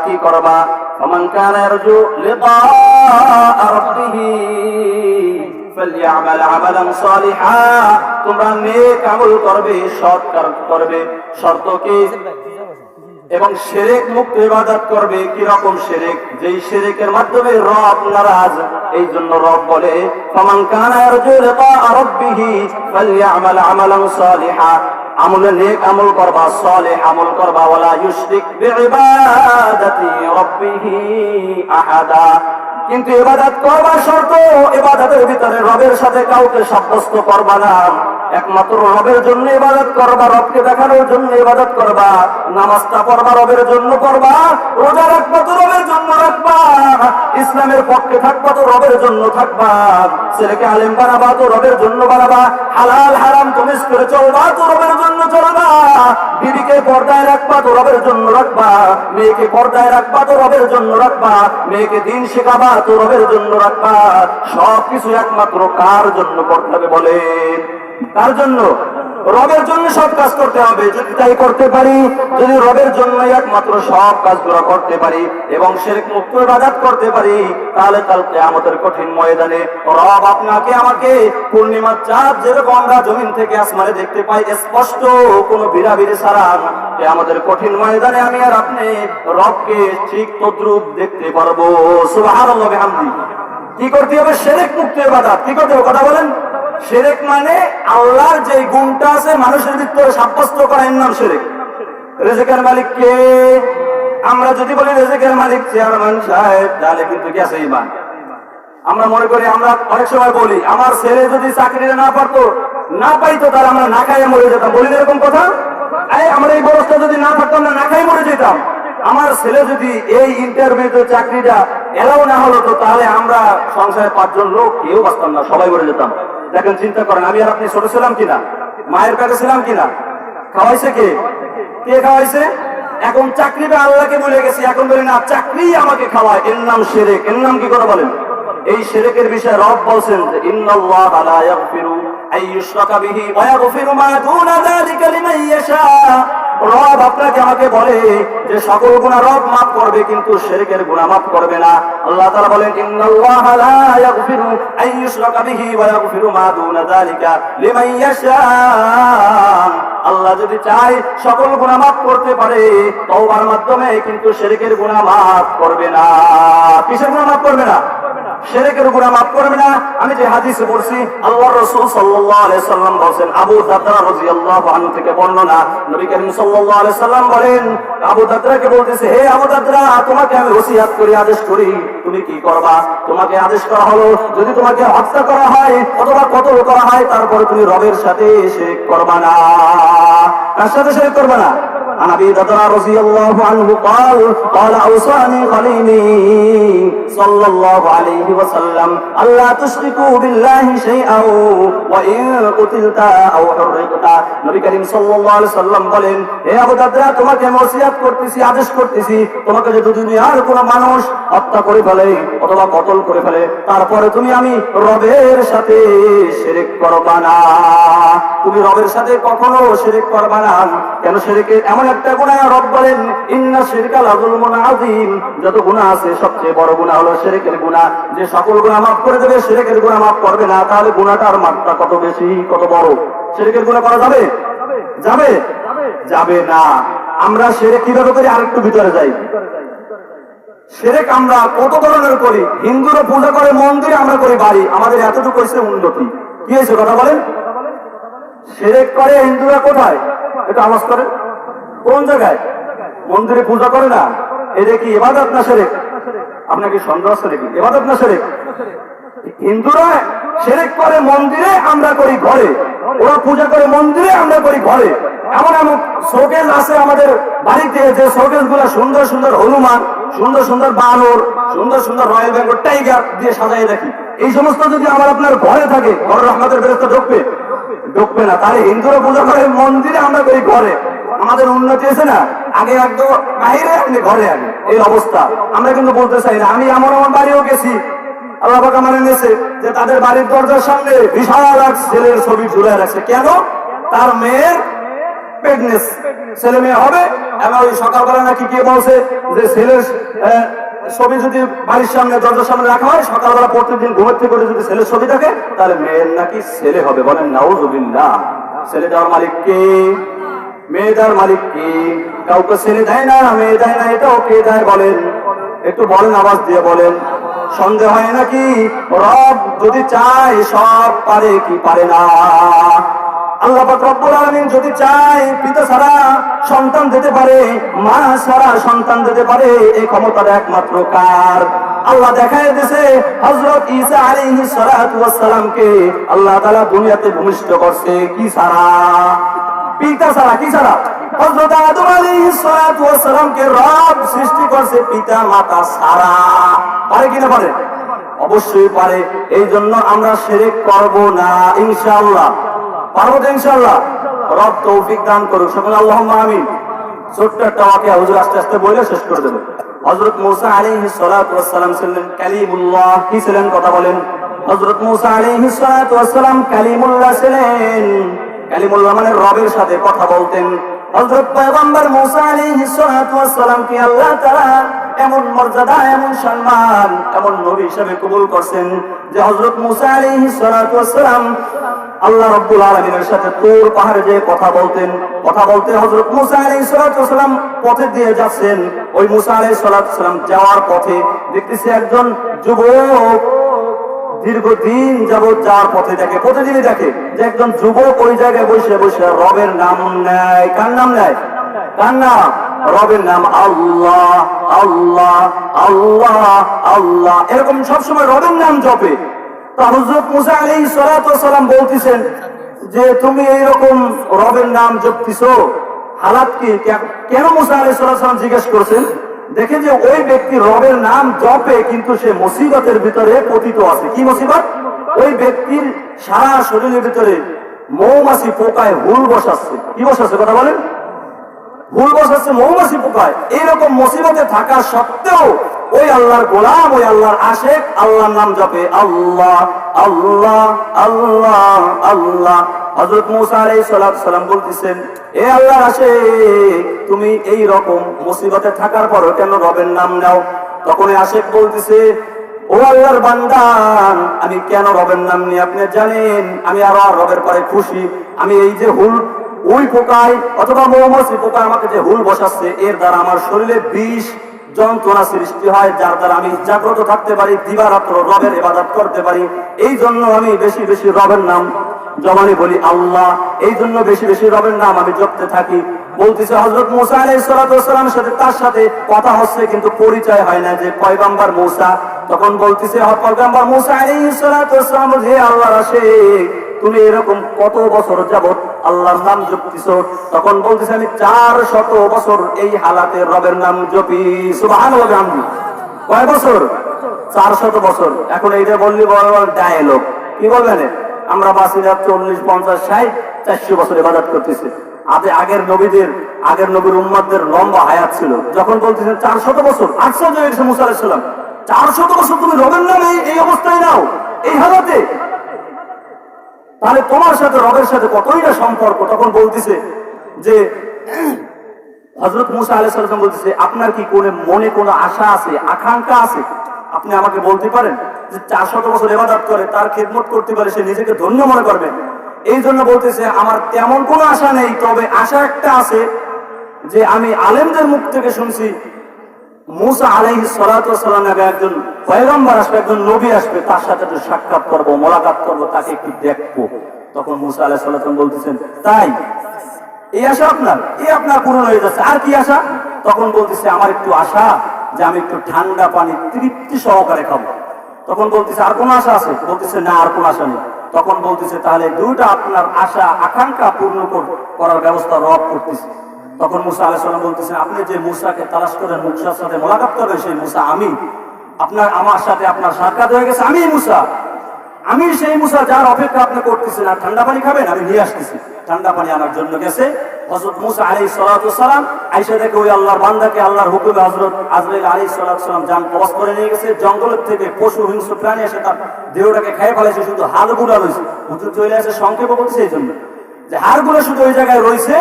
কি করবা? ফামান কানা ইয়ারজু লিকা রাব্বিহি ফালইআমাল আমালান সালিহা, তোমরা নেক আমল করবে, সৎ কাজ করবে। শর্ত কি? এবং শিরক মুক্ত ইবাদত করবে। কি রকম শিরক? যেই শিরকের মাধ্যমে রব নারাজ। এই জন্য রব বলে ফামান কানা ইয়ারজু লিকা রাব্বিহি ফালইআমাল আমালান সালিহা, আমল নেক আমল করবা, সালেহ আমল করবা। ওয়ালা ইউশরিক বিইবাদাতি রাব্বিহি আহাদা, কিন্তু ইবাদত করবার শর্ত, ইবাদতের ভিতরে রবের সাথে কাউকে সাব্যস্ত করবা না। একমাত্র রবের জন্য ইবাদত করবা, রবকে দেখানোর জন্য ইবাদত করবা। নামাজটা পড়বা রবের জন্য করবা, রোজা রাখবা তো রবের জন্য রাখবা, ইসলামের পক্ষে থাকবা তো রবের জন্য থাকবা, ছেলেকে আলেম বানাবা তো রবের জন্য বানাবা, হালাল হারাম তুমি করে চলবা তো রবের জন্য চলবা, বিবিকে পর্দায় রাখবা তো রবের জন্য রাখবা, মেয়েকে পর্দায় রাখবা তো রবের জন্য রাখবা, মেয়েকে দিন শেখাবা তো রবের জন্য রাখবা। সবকিছু একমাত্র কার জন্য করতে হবে বলে? কার জন্য? রবের জন্য সব কাজ করতে হবে। যদি তাই করতে পারি, যদি রবের জন্য একমাত্র সব কাজগুলো করতে পারি এবং শিরক মুক্ত ইবাদত করতে পারি, তাহলে কাল কিয়ামতের কঠিন ময়দানে রব আপনাকে আমাকে পূর্ণিমার চাঁদ যেরকম আমরা জমিন থেকে আসমানে দেখতে পাই স্পষ্ট, কোনো ভিড়াভিড়ি ছাড়া, কিয়ামতের কঠিন ময়দানে আমি আর আপনি রবকে ঠিক তদ্রূপ দেখতে পারবো। সুবহানাল্লাহ ওয়া বিহামদিহি। কি করতে হবে? শিরক মুক্ত ইবাদত। কি করতে হবে? কথা বলেন। শিরক মানে আল্লাহর যে গুণটা আছে মানুষের ভিতরে সাব্যস্ত করা, এর নাম শিরক। রিজিকের মালিক কে? আমরা যদি বলি রিজিকের মালিক চেয়ারম্যান সাহেব, তাহলে কিন্তু কি আছে ঈমান? আমরা মনে করি, আমরা অনেক সময় বলি আমার ছেলে যদি চাকরিটা না পারতো, না পাইতো, তাহলে আমরা না খাইয়ে মরে যেতাম। বলি এরকম কথা? আমরা এই বরসটা যদি না পারতাম না, না খাই মরে যেতাম। আমার ছেলে যদি এই ইন্টারভিউতে চাকরিটা এলাও না হলো তো, তাহলে আমরা সংসারে 5 জন লোক কেউ বাঁচতাম না, সবাই মরে যেতাম। দেখেন, চিন্তা করেন, আমি আর আপনি ছোট ছিলাম কিনা? মায়ের পেটে ছিলাম কিনা? খাওয়াইছে কে? কে খাওয়াইছে? এখন চাকরিটা আল্লাহকে বলে গেছি, এখন বলি না চাকরি আমাকে খাওয়ায়, এর নাম শিরক। এর নাম কি করে বলেন? এই শিরকের বিষয়ে রব বলছেন যে ইন্নাল্লাহা লা ইয়াগফিরু আইয়ুশরাকা বিহি ওয়া ইয়াগফিরু মা দুনা যালিকা লিমান ইয়াশা। রব আপনাকে আমাকে বলে যে সকল গুনাহ রব মাফ করবে, কিন্তু শিরকের গুনাহ মাফ করবে না। আল্লাহ তাআলা বলেন ইন্নাল্লাহা লা ইয়াগফিরু আইয়ুশরাকা বিহি ওয়া ইয়াগফিরু মা দুনা যালিকা লিমান ইয়াশা। আল্লাহ যদি চায় সকল গুনাহ মাফ করতে পারে তওবার মাধ্যমে, কিন্তু শিরকের গুনাহ মাফ করবে না। কিসের গুনাহ মাফ করবে না? শিরকের গুনাহ মাফ করবে না। আমি যে হাদিসে পড়ছি, আল্লাহর রাসূল সাল্লাল্লাহু আলাইহি সাল্লাম বলেন, আবু দারদা রাদিয়াল্লাহু আনহু থেকে বর্ণনা, নবী করিম সাল্লাল্লাহু আলাইহি সাল্লাম বলেন, আবু দারদাকে বলতেছে, হে আবু দারদা, তোমাকে আমি ওসিয়ত করি, আদেশ করি, তুমি কি করবা? তোমাকে আদেশ করা হলো, যদি তোমাকে হত্যা করা হয় অথবা কতল করা হয়, তারপরে তুমি রবের সাথে শিরক করবা না। কার সাথে শিরক করবা না? عن ابي ذر رضي الله عنه قال اوصاني خليلي صلى الله عليه وسلم الا تشركوا بالله شيئا وان قتلت او حرقت। নবী করিম সাল্লাল্লাহু আলাইহি সাল্লাম বলেন, হে আবু দারদা, তোমাকে আমি ওসিয়ত করতেছি, আদেশ করতেছি, তোমাকে যদি দুনিয়ার কোনো মানুষ হত্যা করে ফেলে অথবা কতল করে ফেলে, তারপরে তুমি আমি রবের সাথে শিরক করবা না। তুমি রবের সাথে কখনো শিরক করবা না। কেন? শিরকের এমন একটা গুনাহ, রব বলেন ইন্না শিরকা লাযুলমুন আযীম, যত গুনাহ আছে সবচেয়ে বড় গুনাহ হলো শিরকের গুনাহ। যে সকল গুনাহ মাফ করে দেবে, শিরকের গুনাহ মাফ করবে না, তাহলে গুনাহটার মাত্রা কত বেশি, কত বড়। শিরকের গুনাহ করা যাবে? যাবে? যাবে না। আমরা শিরক কিভাবে করি? আরেকটু ভিতরে যাই। শিরক আমরা কত ধরনের করি। হিন্দুরা পূজা করে মন্দিরে, আমরা করি বাড়ি। আমাদের এতটুকু হয়েছে উন্নতি। কি হয়েছে কথা বলেন? শিরক করে হিন্দুরা কোথায়? এটা আওয়াজ করে কোন জায়গায়? মন্দিরে পূজা করে না। এটা কি ইবাদত না শিরক? আপনাকে সন্দেহ আছে নাকি? ইবাদত না শিরক? হিন্দুরা শিরক করে মন্দিরে, আমরা করি ঘরে। ওরা পূজা করে মন্দিরে, আমরা করি ঘরে। এমন এমন শোকেস আছে আমাদের বাড়িতে, যে শোকেস গুলা সুন্দর সুন্দর হনুমান, সুন্দর সুন্দর বানর, সুন্দর সুন্দর রয়্যাল বেঙ্গল টাইগার দিয়ে সাজাই রাখি। এই সমস্ত যদি আমার আপনার ঘরে থাকে, ঘরের রহমতের ফেরেশতা ঢুকবে? ঢুকবে না। তাহলে হিন্দুরা পূজা করে মন্দিরে, আমরা করি ঘরে। আমাদের উন্নতি আছে না? আগে একদম বাইরে, আপনি ঘরে আগে, এই অবস্থা। আমরা কিন্তু বলতে চাই না। আমি এমন আমার বাড়িও গেছি, আল্লাহ পাক আমারে নিয়েছে, যে তাদের বাড়ির দরজার সামনে বিশাল এক ছেলের ছবি ঝুলে রাখছে। কেন? তার মেয়ের প্রেগনেন্স, ছেলে মেয়ে হবে। এবং ওই সকালবেলা নাকি কে বলছে যে ছেলের ছবি যদি বাড়ির সামনে দরজার সামনে রাখা হয়, সকালবেলা প্রত্যেকদিন ঘুমের থেকে করে যদি ছেলের ছবি থাকে, তাহলে মেয়ের নাকি ছেলে হবে। বলেন নাউজুবিল্লাহ। ছেলে দেওয়ার মালিক কে? মেয়ে দেওয়ার মালিক কে? কাউকে ছেলে দেয় না, মেয়ে দেয় না, এটাও কে দেয় বলেন? একটু বলেন, আওয়াজ দিয়ে বলেন। সন্দেহ হয় নাকি? রব যদি চায় সব পারে কি পারে না? আল্লাহ পাক রব্বুল আলামিন যদি চায় পিতা ছাড়া সন্তান দিতে পারে, মা ছাড়া সন্তান দিতে পারে। এই ক্ষমতাটা একমাত্র কার? আল্লাহ দেখায় দিয়েছে হযরত ঈসা আলাইহিস সালাতু ওয়াস সালামকে আল্লাহ তাআলা দুনিয়াতে ভূমিষ্ঠ করছে কি ছাড়া? পিতা ছাড়া। কি ছাড়া? হযরত আদম আলাইহিস সালাতু ওয়াস সালামকে রব সৃষ্টি করছে পিতা মাতা ছাড়া। পারে কি না পারে? অবশ্যই পারে। এই জন্য আমরা শিরক করব না ইনশাআল্লাহ। পারবো তো ইনশাআল্লাহ? রব তৌফিক দান করুক, সকলে আল্লাহুম্মা আমিন। ছোট্ট একটা ওয়াকিয়া হুজুর আস্তে আস্তে বলে শেষ করে দেব। হযরত মূসা আলাইহিস সালাতু ওয়াস সালাম ছিলেন কালিমুল্লাহ। কি ছিলেন কথা বলেন? হযরত মূসা আলাইহিস সালাতু ওয়াস সালাম কালিমুল্লাহ ছিলেন। কালিমুল্লাহ মানে রবের সাথে কথা বলতেন। হযরত পয়গম্বর মূসা আলাইহিস সালাতু ওয়াস সালামকে আল্লাহ তাআলা এমন মর্যাদা, এমন সম্মান, এমন নবী হিসেবে কবুল করছেন যে হযরত মূসা আলাইহিস সালাতু ওয়াস সালাম আল্লাহ রাব্বুল আলামিনের সাথে তুর পাহাড়ে যে কথা বলতেন, কথা বলতে হযরত মূসা আলাইহিস সালাতু ওয়াস সালাম পথে দিয়ে যাচ্ছেন। ওই মূসা আলাইহিস সালাতু ওয়াস সালাম যাওয়ার পথে দেখতেছে একজন যুবক দীর্ঘদিন যাবৎ যাওয়ার পথে দেখে, প্রতিদিনই দেখে যে একজন যুবক ওই জায়গায় বসে বসে রবের নাম নেয়। কার নাম নেয়? কার নাম? রবের নাম। আল্লাহ আল্লাহ আল্লাহ আল্লাহ, এরকম সবসময় রবের নাম জপে। তো হযরত মূসা আলাইহিস সালাতু ওয়াস সালাম বলতেছেন যে তুমি এইরকম রবের নাম জপতেছো, হালাত কি? কেন? মূসা আলাইহিস সালাতু ওয়াস সালাম জিজ্ঞেস করছেন। দেখে যে ওই ব্যক্তি রবের নাম জপে কিন্তু সে মুসিবতের ভিতরে পতিত আছে। কি মুসিবত? ওই ব্যক্তির সারা শরীরের ভিতরে মৌমাছি পোকায় হুল বসাচ্ছে। কি বসাচ্ছে কথা বলেন? হুল বসাচ্ছে মৌমাছি পোকায়। এইরকম মুসিবতে থাকা সত্ত্বেও ওই আল্লাহর গোলাম, ওই আল্লাহর আশেক আল্লাহর নাম জপে আল্লাহ আল্লাহ আল্লাহ আল্লাহ। হযরত মূসা আলাইহিস সালাতু ওয়াস সালাম বলতেছেন, এ আল্লাহর আশেক, তুমি এই রকম মুসিবতে থাকার পরও কেন রবের নাম নাও? তখন আশেক বলতেছে, ও আল্লাহর বান্দা, আমি কেন রবের নাম নিয়ে আপনি জানেন? আমি আরো রবের পরে খুশি। আমি এই যে হুল, ওই পোকায় অথবা মৌমাছি পোকা আমাকে যে হুল বসাচ্ছে, এর দ্বারা আমার শরীরে বিষ যন্ত্রণা সৃষ্টি হয়, যার দ্বারা আমি জাগ্রত থাকতে পারি, দিবারাত্র রবের ইবাদত করতে পারি। এই জন্য আমি বেশি বেশি রবের নাম জবানে বলি আল্লাহ। এই জন্য বেশি বেশি রবের নাম আমি জপতে থাকি। বলতেছে হযরত মূসা আলাইহিস সালাতু ওয়াস সালামের সাথে তার সাথে কথা হচ্ছে কিন্তু পরিচয় হয় না যে পয়গম্বর মূসা। তখন বলতেছে পয়গম্বর মূসা আলাইহিস সালাতু ওয়াস সালাম, হে আল্লাহর আশিক, তুমি এরকম কত বছর যাবত আল্লাহর নাম জপতেছো? তখন বলতেছে আমি 400 বছর এই হালাতে রবের নাম জপি। সুবহানাল্লাহ। কয় বছর? 400 বছর। এখন এইটা বললি বড় ডায়লগ। কি বলবেন? আমরা বাসিরা 40, 50, 60, 400 বছর ইবাদত করতেছি। আগের নবীদের, আগের নবীর উম্মতদের লম্বা হায়াত ছিল। যখন বলতেছেন 400 বছর, আশ্চর্য হয়েছে মূসা আলাইহিস সালাম। 400 বছর তুমি রবের নামে এই অবস্থায় নাও, এই হালাতে, তাহলে তোমার সাথে রবের সাথে কতই না সম্পর্ক। তখন বলতেছে যে হযরত মূসা আলাইহিস সালাম বলতেছে, আপনার কি কোন মনে কোনো আশা আছে, আকাঙ্ক্ষা আছে? আপনি আমাকে বলতে পারেন যে 400 বছর ইবাদত করে, তার খিদমত করতে পারে, সে নিজেকে ধন্য মনে করবে। এই জন্য বলতেছে আমার তেমন কোনো আশা নেই, তবে আশা একটা আছে যে আমি আলেমদের মুখ থেকে শুনছি মূসা আলাইহিস সালাতু ওয়াস সালাম নামে একজন পয়গম্বর আসবে, একজন নবী আসবে, তার সাথে একটু সাক্ষাৎ করব, মোলাকাত করব, তাকে একটু দেখবো। তখন মূসা আলাইহিস সালাম বলতেছেন, তাই এই আশা আপনার? এই আপনার পূরণ হয়ে যাচ্ছে, আর কি আশা? তখন বলতেছে আমার একটু আশা যে আমি একটু ঠান্ডা পানি তৃপ্তি সহকারে খাবো। তখন বলতেছে আর কোন আশা আছে? বলতেছে না, আর কোন আশা নেই। তখন বলতেছে তাহলে দুইটা আপনার আশা আকাঙ্ক্ষা পূর্ণ করার ব্যবস্থা রব করতেছে। তখন মূসা আলাইহিস সালাম বলতেছেন, আপনি যে মূসাকে তালাশ করেন, মূসার সাথে মোলাকাত করবেন, সেই মূসা আমি। আমার সাথে আপনার সাক্ষাৎ হয়ে গেছে, আমি মূসা, আমি সেই মূসা যার অপেক্ষা আপনি করতেছেন। আর ঠান্ডা পানি খাবেন, আমি নিয়ে আসতেছি। ঠান্ডা পানি আনার জন্য গেছে হযরত মূসা আলাইহিস সালাতু ওয়াস সালাম। আয়েশা দেখে ওই আল্লাহর বান্দাকে আল্লাহর হুকুমে হযরত আজরাইল আলাইহিস সালাতু ওয়াস সালাম জান কবজ করে নিয়ে গেছে। জঙ্গলের থেকে পশু হিংস্র প্রাণী এসে তার দেহটাকে খেয়ে ফেলেছে, শুধু হাড়গুলো রয়েছে। হুজুর চলে আসে সংক্ষেপে বলছে এই জন্য যে হাড়গুলো শুধু ওই জায়গায় রয়েছে,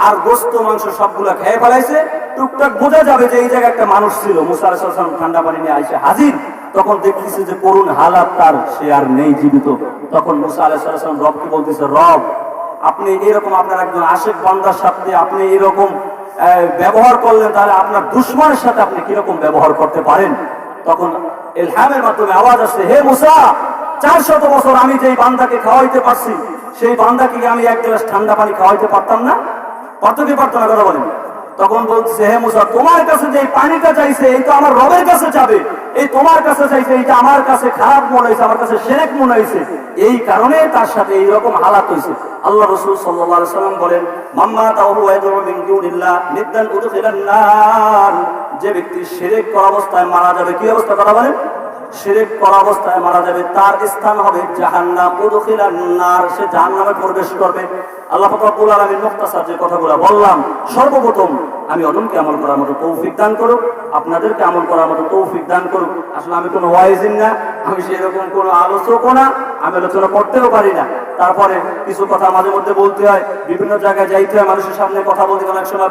আর গোস্ত মাংস সবগুলা খেয়ে ফেলাইছে। টুকটাক বোঝা যাবে যে এই জায়গায় একটা মানুষ ছিল। মুসা আলাইহিস সালাম ঠান্ডা পানি নিয়ে আইসে হাজির, তখন দেখতেছে যে করুণ হালাত তার, সে আর নেই জীবিত। তখন মুসা আলাইহিস সালাম রবকে বলতেছে, রব আপনি এরকম আপনার একজন আশেক বান্দার সাথে আপনি এরকম ব্যবহার করলেন, তাহলে আপনার দুশমনের সাথে আপনি কিরকম ব্যবহার করতে পারেন? তখন ইলহামের মাধ্যমে আওয়াজ আসছে, হে মুসা, 400 বছর আমি যেই বান্দাকে খাওয়াইতে পারছি, সেই বান্দাকে আমি এক গ্লাস ঠান্ডা পানি খাওয়াইতে পারতাম না? পারতো কি পারতো না? কথা বলেন। তখন বলছে, হে মুসা, তোমার কাছে যে পানিটা চাইছে এই তো আমার রবের কাছে যাবে, এই তোমার কাছে চাইছে এইটা আমার কাছে খারাপ মনে হয়েছে, আমার কাছে শিরক মনে হয়েছে, এই কারণে তার সাথে এইরকম হালাত হয়েছে। আল্লাহ রাসূল সাল্লাল্লাহু আলাইহি ওয়াসাল্লাম বলেন, মাম্মা তাওহু ইয়াদউ মিন দুনিল্লাহ নিদ্দান উদখিলান নার, যে ব্যক্তি শিরক করা অবস্থায় মারা যাবে, কি অবস্থা? কথা বলেন। শিরক করা অবস্থায় মারা যাবে, তার স্থান হবে জাহান্নাম, উদখিলান নার, সে জাহান্নামে প্রবেশ করবে। আল্লাহ পাক রব্বুল আলামিন মুখতাসার যে কথাগুলো বললাম, সর্বপ্রথম আমি অদমকে আমল করার মতো তৌফিক দান করুক, আপনাদেরকে আমল করার মতো তৌফিক দান করুক। আসলে আমি কোনো ওয়াইজিন না, আমি সেরকম কোনো আলোচকও না, আমি আলোচনা করতেও পারি না। তারপরে কিছু কথা মাঝে মধ্যে বলতে হয়, বিভিন্ন জায়গায় যাইতে হয়, মানুষের সামনে কথা বলতে অনেক সময়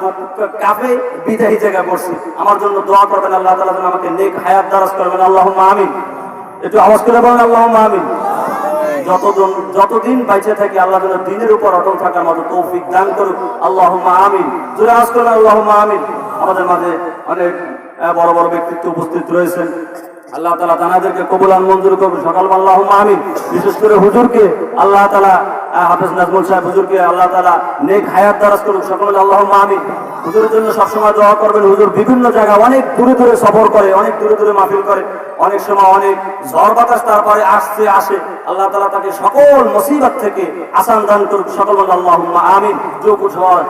কাঁপে, বিদায়ী জায়গায় পড়ছি। আমার জন্য দোয়া করবেন, আল্লাহ তাআলা যেন আমাকে নেক হায়াত দারাজ করবেন। আল্লাহুম্মা আমিন। একটু আওয়াজ করে বলেন আল্লাহুম্মা আমিন। যতদিন বাইচে থাকি আল্লাহ যেন দ্বীনের উপর অটল থাকার মতো তৌফিক দান করুক। আল্লাহুম্মা আমিন। জোরে আওয়াজ করবেন আল্লাহুম্মা আমিন। আমাদের মাঝে অনেক বড় বড় ব্যক্তিত্ব উপস্থিত রয়েছেন, আল্লাহ তাআলা তাদেরকে কবুলান মঞ্জুর করুন। সকাল আল্লাহুম্মা আমিন। বিশেষ করে হুজুরকে আল্লাহ তাআলা, হাফেজ নাজমুল সাহেব হুজুরকে আল্লাহ তাআলা নেক হায়াত দারাজ করুন। সকলে আল্লাহুম্মা আমিন। হুজুরের জন্য সবসময় দোয়া করবেন। হুজুর বিভিন্ন জায়গায় অনেক দূরে দূরে সফর করে, অনেক দূরে দূরে মাহফিল করে, অনেক সময় অনেক ঝড় বাতাস তারপরে আসে। আল্লাহ তাআলা তাকে সকল মুসিবত থেকে আসান দান করুন। সকল আল্লাহুম্মা আমিন। जो कुछ और